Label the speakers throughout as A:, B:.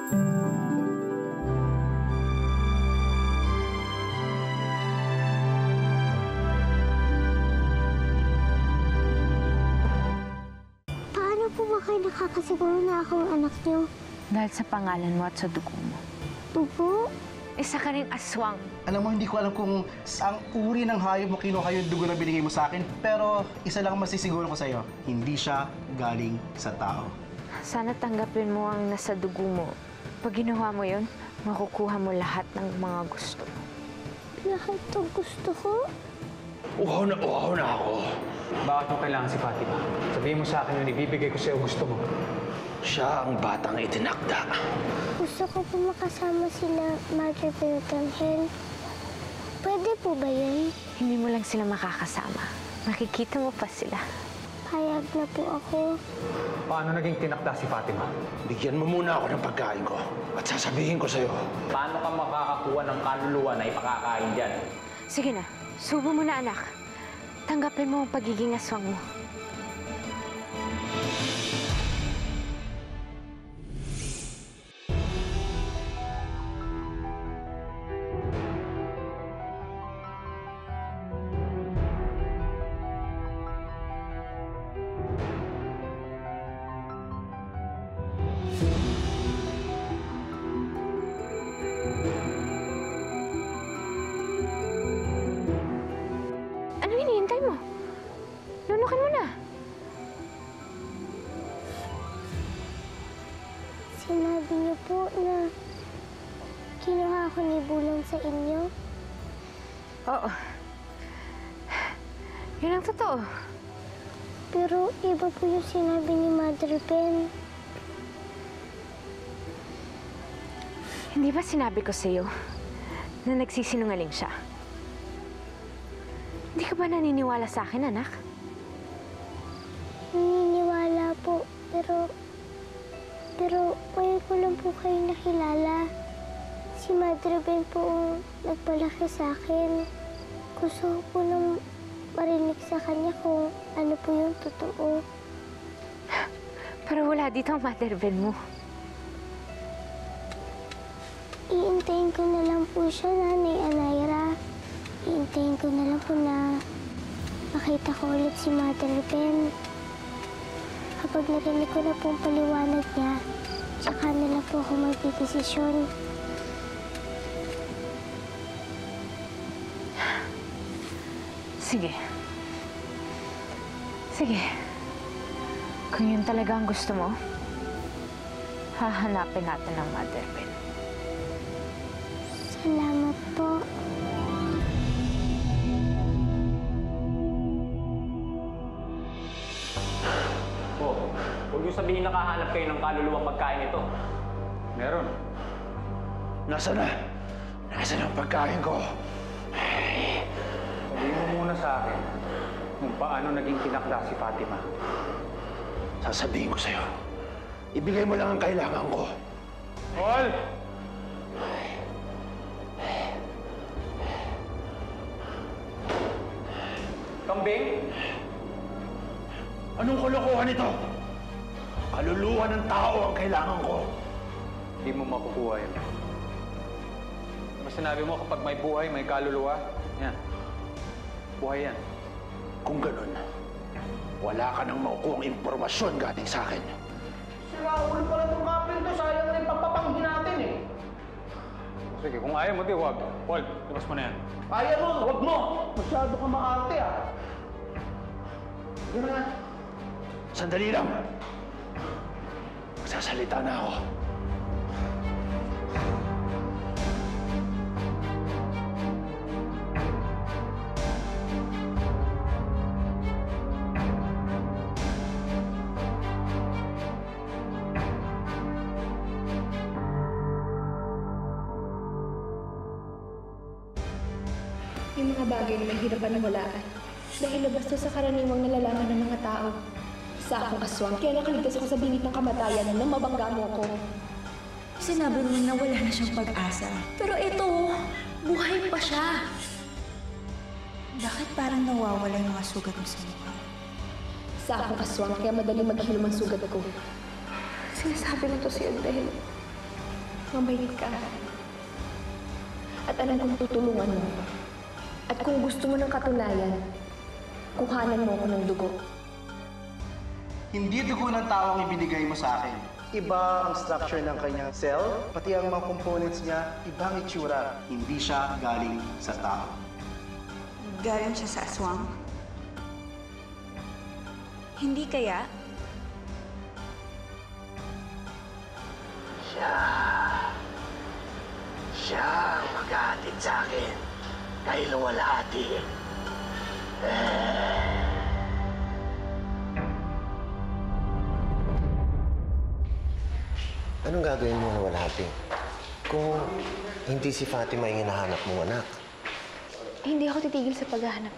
A: Paano po ba kayo nakakasiguro na ako ang anak niyo?
B: Dahil sa pangalan mo at sa dugo mo.
A: Dugo?
B: Isa ka ring aswang.
C: Alam mo, hindi ko alam kung saang uri ng hayop mo kinuha yung dugo na binigay mo sa akin. Pero isa lang masisiguro ko sa'yo, hindi siya galing sa tao.
B: Sana tanggapin mo ang nasa dugo mo. Pag ginawa mo yun, makukuha mo lahat ng mga gusto mo.
A: Lahat ng gusto ko?
D: Uhaw na ako.
E: Bakit mo kailangan si Fatima? Sabihin mo sa akin yung ibibigay ko sa'yo gusto mo.
D: Siya ang batang itinakda.
A: Gusto ko po makasama sila Mother Pilgrim. Pwede po ba yun?
B: Hindi mo lang sila makakasama. Makikita mo pa sila.
A: Payag na po ako.
E: Paano naging tinakda si Fatima?
D: Bigyan mo muna ako ng pagkain ko at sasabihin ko sa'yo.
F: Paano ka makakakuha ng kaluluwa na ipakakain dyan?
B: Sige na, subo mo na anak. Tanggapin mo ang pagiging aswang mo. Ano hinihintay mo? Lunukin mo na.
A: Sinabi niyo po na kinuha ako ni Bulang sa inyo.
B: Oo. Yun ang totoo.
A: Pero iba po yung sinabi ni Mother Ben.
B: Hindi ba sinabi ko sa'yo na nagsisinungaling siya? Hindi ka ba naniniwala sa akin, anak?
A: Naniniwala po, pero ngayon ko lang po kayo nakilala. Si Mother Ben po ang nagpalaki sa akin. Gusto ko po nang marinig sa kanya kung ano po yung totoo.
B: Pero wala dito ang Mother Ben mo.
A: Iintayin ko na lang po siya, Nanay Anaira. Iintayin ko na lang po na makita ko ulit si Mother Ben. Kapag narinig ko na po ang paliwanag niya, tsaka na lang po ako magdidesisyon.
B: Sige. Sige. Kung yun talaga ang gusto mo, hahanapin natin ang Mother Ben.
A: Salamat po.
F: Oh, huwag yung sabihin nakahanap kayo ng kaluluwang pagkain ito.
E: Meron.
D: Nasaan na? Nasaan ang pagkain ko?
E: Sabihin mo muna sa akin kung paano naging tinakda si Fatima.
D: Sasabihin ko sa'yo. Ibigay mo lang ang kailangan ko.
E: Paul!
F: Kambing?
D: Anong kalokohan ito? Kaluluwa ng tao ang kailangan ko.
E: Hindi mo makukuha yun. Mas sinabi mo kapag may buhay, may kaluluwa, yan. Buhay yan.
D: Kung ganun, wala ka nang makukuhang impormasyon galing sa akin.
C: Sira ulo pala itong kapil to. Sayang na yung pagpapanghin natin eh.
E: Sige, kung ayaw mo, di huwag. Paul, labas mo na yan.
C: Kaya mo, huwag mo. Masyado ka maarte ah. Yun na.
D: Sandali lang. Magsasalita na ako.
G: Yung mga bagay na mahirap paniwalaan. Dahil labas to sa karaniwang nalalaman ng mga tao. Isa akong aswang, kaya nakaligtas ako sa bingit ng kamatayan nang mabangga mo ko.
H: Sinabi mo na wala na siyang pag-asa. Pero ito, buhay pa siya. Bakit parang nawawala yung mga sugat mo sa mukha?
G: Isa akong aswang, kaya madaling maghilom ang sugat ko.
H: Sinasabi na to sa'yo dahil
G: Mabait ka. At alam kong tutulungan mo. At kung gusto mo ng katunayan, kuhanan mo ako ng dugo.
C: Hindi dugo ng tao ang ibinigay mo sa akin. Iba ang structure ng kanyang cell, pati ang mga components niya, ibang itsura. Hindi siya galing sa tao.
H: Galing siya sa aswang? Hindi kaya?
D: Siya ang maghahatid sa akin kahit luwalhati.
I: Anong gagawin mo na walhati? Kung hindi si Fatima yung hinahanap mong anak,
G: Hindi ako titigil sa paghahanap.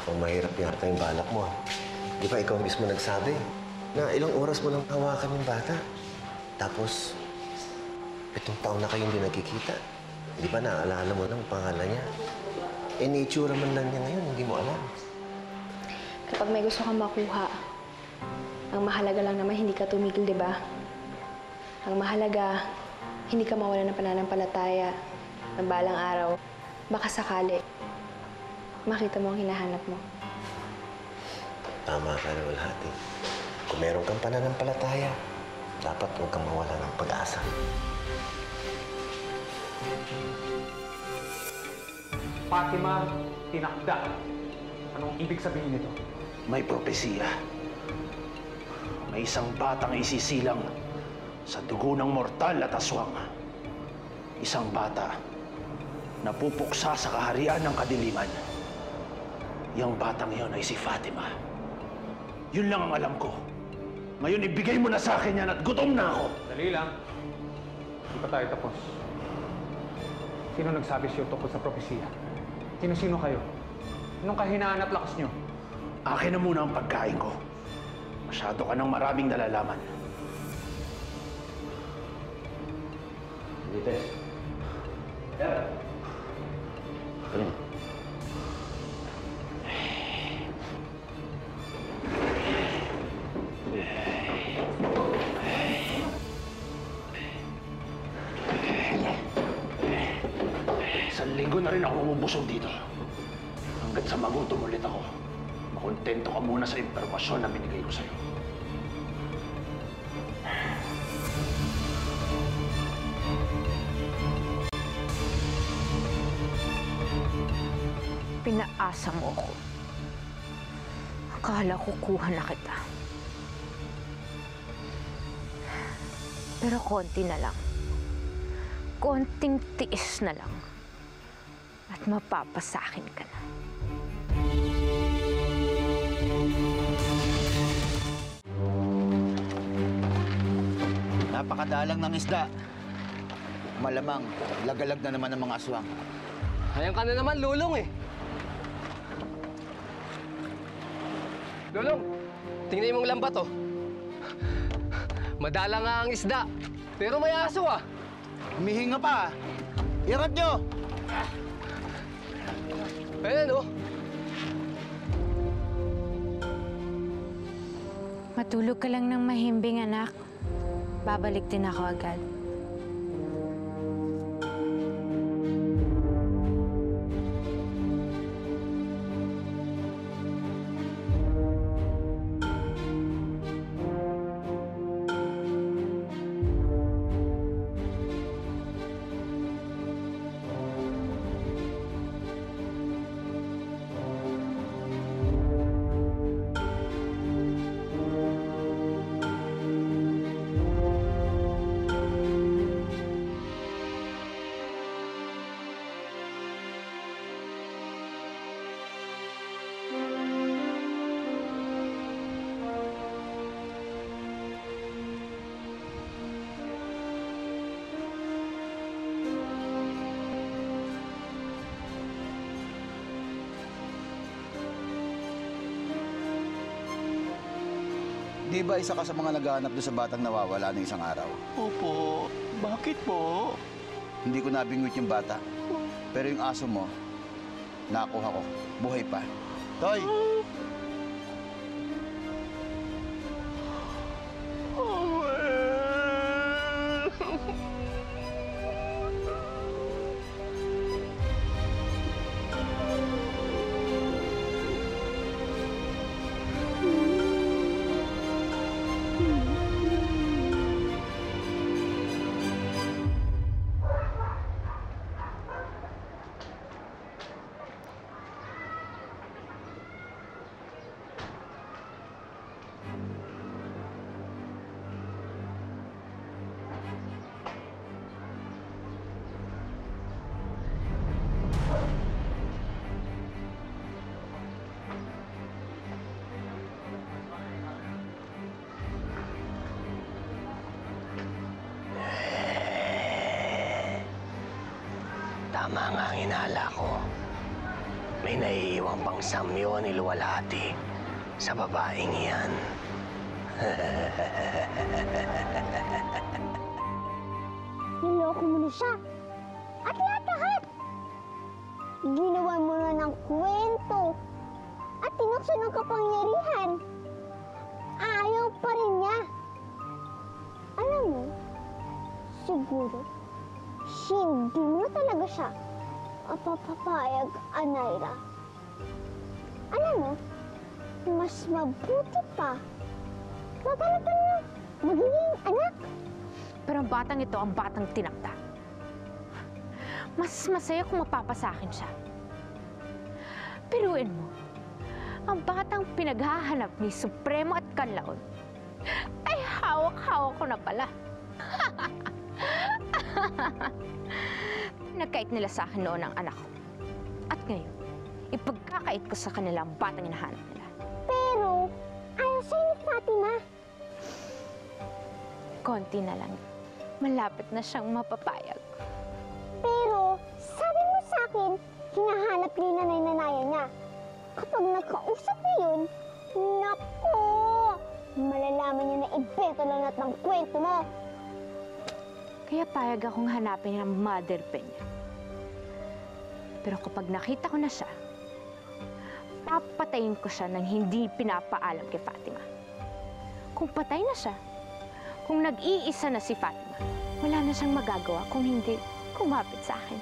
I: kung mahirap yata yung balak mo. Di ba ikaw mismo nagsabi na ilang oras mo nang hawakan yung bata? Tapos, 7 taon na kayong hindi nagkikita. Di ba naaalala mo ng pangalan niya? Eh, naitsura man lang niya ngayon, hindi mo alam.
G: Kapag may gusto kang makuha, ang mahalaga lang naman hindi ka tumigil, di ba? Ang mahalaga, hindi ka mawala ng pananampalataya na balang araw, baka sakali, makita mo ang hinahanap mo.
I: Tama ka na, Walhati. Kung meron kang pananampalataya, dapat huwag kang mawala ng pag-asa.
E: Fatima, tinakda. Anong ibig sabihin nito?
D: May propesiya. May isang batang isisilang sa dugo ng mortal at aswang. Isang bata na pupuksa sa kaharian ng kadiliman. Yang batang iyon ay si Fatima. Yun lang ang alam ko. Ngayon ibigay mo na sa akin yan at gutom na ako.
E: Dali lang. Hindi pa tayo tapos. Sino nagsabi siyo tungkol sa propesiya? Sino-sino kayo? Anong kahinaan at lakas nyo?
D: Akin na muna ang pagkain ko. Masyado ka ng maraming nalalaman.
I: Lites.
D: Yeah. Ganun. Isang linggo na rin ako umubusog dito. Hanggat sa magutom ulit ako, makontento ka muna sa impormasyon na binigay ko sa'yo.
B: Pinaasa mo ako. Akala ko kuha na kita. Pero konti na lang. Konting tiis na lang. At mapapasakin ka na.
J: Napakadalang ng isda. Malamang, lagalag na naman ng mga aswang.
K: Ayan ka na naman, Lulong eh. Lulong, tingnan mong lambat oh. Madala nga ang isda, pero may aso ah.
J: Humihinga pa. Irat nyo!
K: Ayan oh.
B: Matulog ka lang ng mahimbing, anak. Babalik din ako agad.
J: Di ba isa ka sa mga naghahanap doon sa batang nawawala ng isang araw?
D: Opo. Bakit po?
J: Hindi ko nabingwit yung bata. Pero yung aso mo, nakuha ko. Buhay pa. Toy!
I: Tama nga ang hinala ko. May naiiwang pang samyo ni Luwalhati sa babaeng yan.
A: Niloko mo na siya. At lahat-lahat. Ginawa mo na ng kwento. At tinukso ng kapangyarihan. Ayaw pa rin niya. Alam mo, siguro, hindi mo na talaga siya papapayag, Anaira. Alam mo, mas mabuti pa. Maghanap ka na magiging anak.
B: Pero ang batang ito ang batang tinakda. Mas masaya kung mapapasakin siya. Piruin mo, ang batang pinaghahanap ni Supremo at Kanlaon ay hawak-hawak ko na pala. Nagkait nila sa akin noon ang anak ko. At ngayon, ipagkakait ko sa kanila ang batang hinahanap nila.
A: Pero, ayaw sa'yo ni Fatima.
B: Konti na lang. Malapit na siyang mapapayag.
A: Pero, sabi mo sa akin, hinahanap ni nanay-nanaya niya. Kapag nagkausap niya yun, naku! Malalaman niya na ibento lang lahat ng kwento mo.
B: Kaya payag akong hanapin ang mother pen niya. Pero kapag nakita ko na siya, papatayin ko siya nang hindi pinapaalam kay Fatima. Kung patay na siya, kung nag-iisa na si Fatima, wala na siyang magagawa kung hindi kumapit sa akin.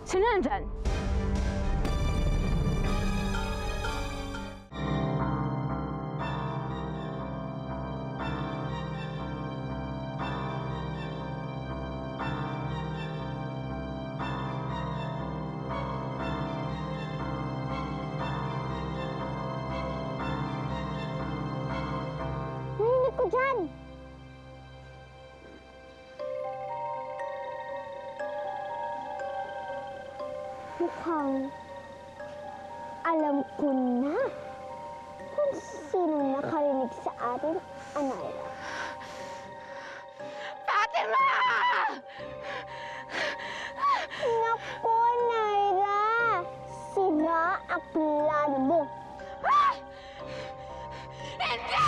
B: Sino nandyan?
A: Narinig ko dyan. Mukhang alam ko na kung sino nakarinig sa atin, Anaira.
B: Fatima!
A: Naku, Anaira! Sira ang plano mo.
B: Hindi!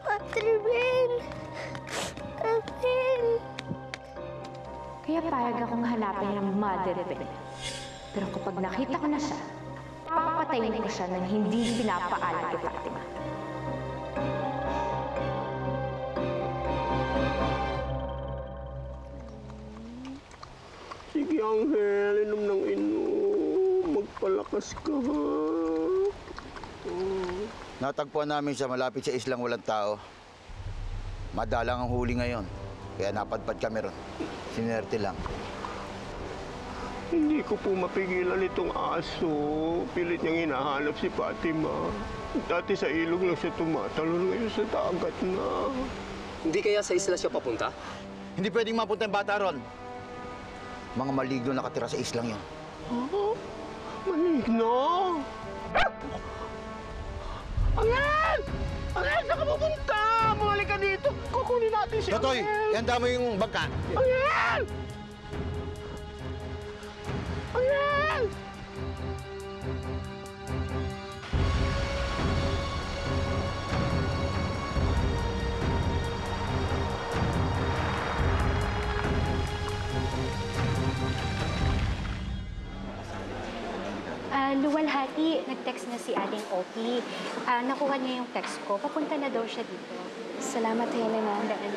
A: Patribin!
B: Kaya payag akong hanapin ang mother pen. Pero kapag nakita ko na siya, papatayin ko siya nang hindi pinapaalam kay Fatima.
L: Sige, Angel, inom ng inom. Magpalakas ka, ha?
J: Natagpuan namin siya malapit sa islang walang tao. Madalang ang huli ngayon, kaya napadpad kami ron. Sinerte lang.
L: Hindi ko po mapigilan itong aso. Pilit niyang hinahanap si Fatima. Dati sa ilog lang siya tumatalon, ngayon sa dagat na.
K: Hindi kaya sa isla siya papunta?
J: Hindi pwedeng mapunta yung bata ron. Mga maligno nakatira sa islang yun.
L: Ha? Maligno? Angel! Angel, saan ka pupunta? Bumalik ka dito. Kukunin natin si
J: Totoy,
L: Angel.
J: ihanda mo yung bangka.
L: Angel! Angel!
M: Luwalhati, nag-text na si Aling Oki. Nakuha niya yung text ko. Papunta na daw siya dito.
G: Salamat, Helena.
M: Daan.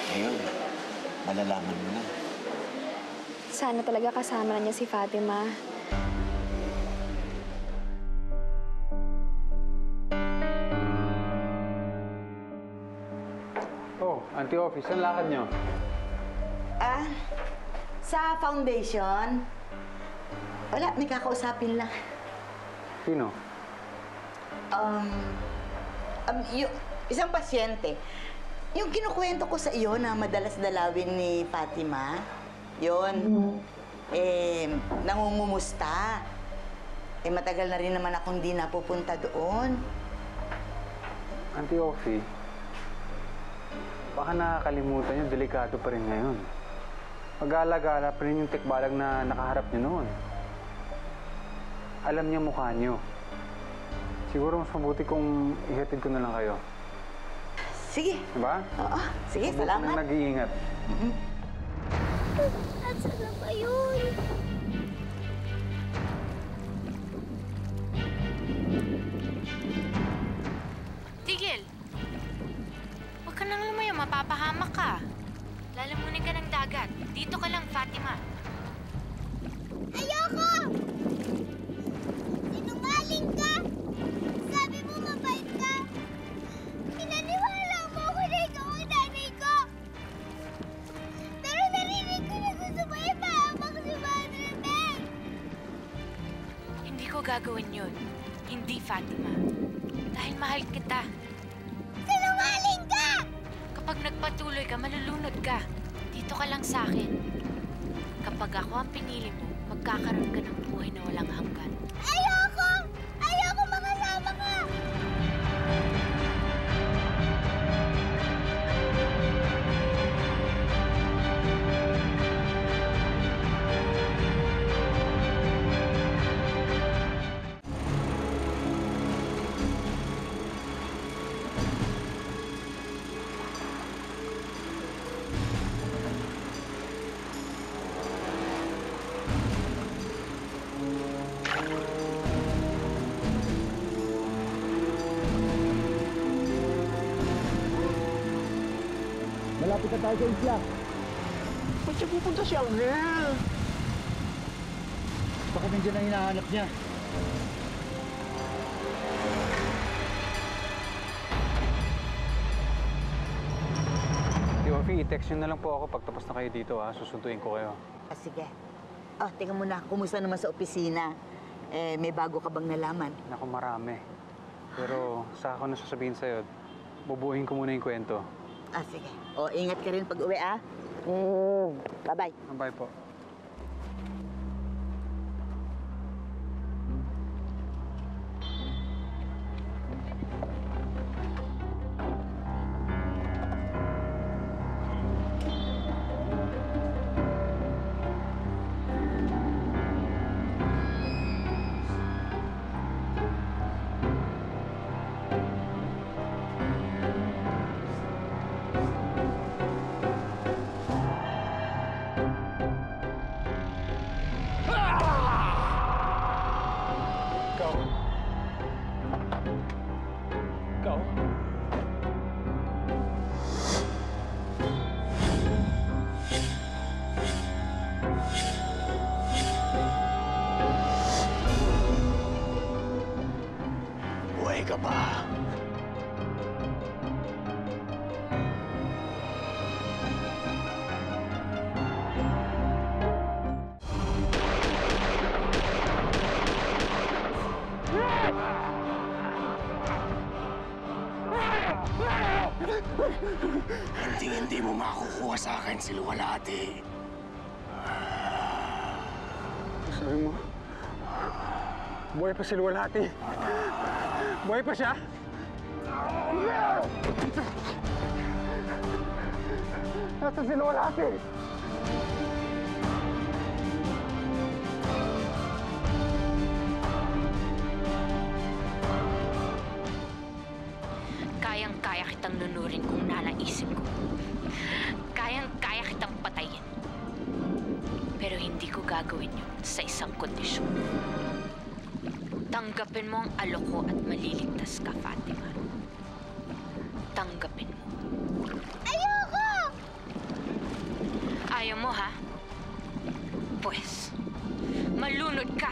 I: Ngayon, malalaman mo na.
G: Sana talaga kasama na niya si Fatima.
E: Oh, Auntie Office, ang lakad niyo?
N: Sa foundation, wala, may kakausapin lang.
E: Sino?
N: Yung isang pasyente. Yung kinukwento ko sa iyo na madalas dalawin ni Fatima. Yun. Nangungumusta. Matagal na rin naman akong di napupunta doon.
E: Auntie Ophie, baka nakakalimutan niyo, delikado pa rin ngayon. Mag-alagala pa rin yung tikbalang na nakaharap niyo noon. Alam niya mukha niyo. Siguro mas mabuti kung ihatid ko na lang kayo.
N: Sige.
E: Diba?
N: Oo. Sige,
E: mabuti
N: salamat.
E: na nag-iingat.
A: Nasaan na ba yun?
B: Tigil! Huwag ka nang lumayo, mapapahamak ka. Lalamunin ka ng dagat. Dito ka lang, Fatima.
A: Ayoko! Sinungaling ka! Sabi mo mabait ka! Pinaniwala mo ako na ikaw ang nanay ko! Pero narinig ko na gusto mo ipahamak si Madre Ben!
B: Hindi ko gagawin yun. Hindi, Fatima. Dahil mahal kita.
A: Sinungaling ka!
B: Kapag nagpatuloy ka, malulunod ka. Dito ka lang sa akin. Kapag ako ang pinili mo, magkakaroon ka ng buhay na walang hanggan.
A: Ayoko! Ayoko makasama ka!
C: Malapit na tayo sa isla.
L: Ba't siya pupunta si Angel?
C: Baka nandiyan na hinahanap niya.
E: Auntie Ophie, i-text niyo na lang po ako pag tapos na kayo dito, ha? Susunduin ko kayo.
N: Sige. Tingnan mo na. Kumusta naman sa opisina? May bago ka bang nalaman?
E: Naku, marami. Pero sa ako na sasabihin sa'yo, bubuuhin ko muna yung kwento.
N: Sige. Ingat ka rin pag uwi, ah. Bye-bye.
E: Bye po.
D: Buhay ka pa. Hindi mo makukuha sa akin si Luwalhati.
E: Sabi mo, buhay pa si Luwalhati. Buhay pa siya? Nasaan si Luwalhati?
B: Kayang-kaya kitang nunurin kung nanaisip ko. Kayang-kaya kitang patayin. Pero hindi ko gagawin yun sa isang kondisyon. Tanggapin mo ang alok ko at maliligtas ka, Fatima. Tanggapin mo.
A: Ayoko!
B: Ayaw mo, ha? Pues, malunod ka.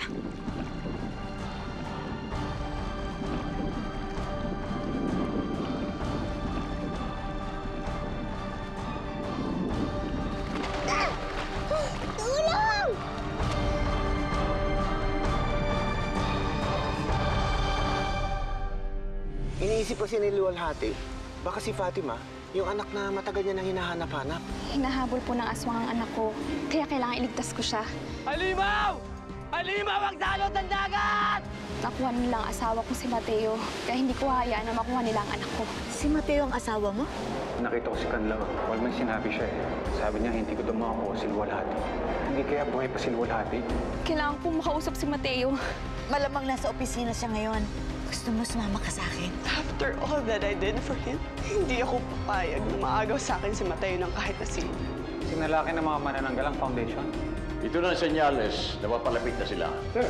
A: Tulong!
I: Iniisip kasi ni Luwalhati, Baka si Fatima, yung anak na matagal niya nang hinahanap-hanap.
G: Hinahabol po ng aswang ang anak ko, kaya kailangan iligtas ko siya.
O: Halimaw! Halimaw ang salot ng dagat!
G: Nakuha nila ang asawa ko si Mateo, kaya hindi ko hayaan na makuha nila ang anak ko.
N: Si Mateo ang asawa mo?
E: Nakita ko si Kanlaw. Huwag may sinabi siya eh. Sabi niya, hindi ko daw makakuha si Luwalhati. Hindi kaya buhay pa si Luwalhati.
G: Kailangan kong makausap si Mateo.
N: Malamang nasa opisina siya ngayon. Gusto mo sumama ka sa akin?
P: After all that I did for him, hindi ako papayag na maagaw sa akin si Mateo ng kahit na sino.
E: Sinalaki ng mga manananggalang foundation.
Q: Ito na ang senyales na mapalapit na sila.
E: Sir,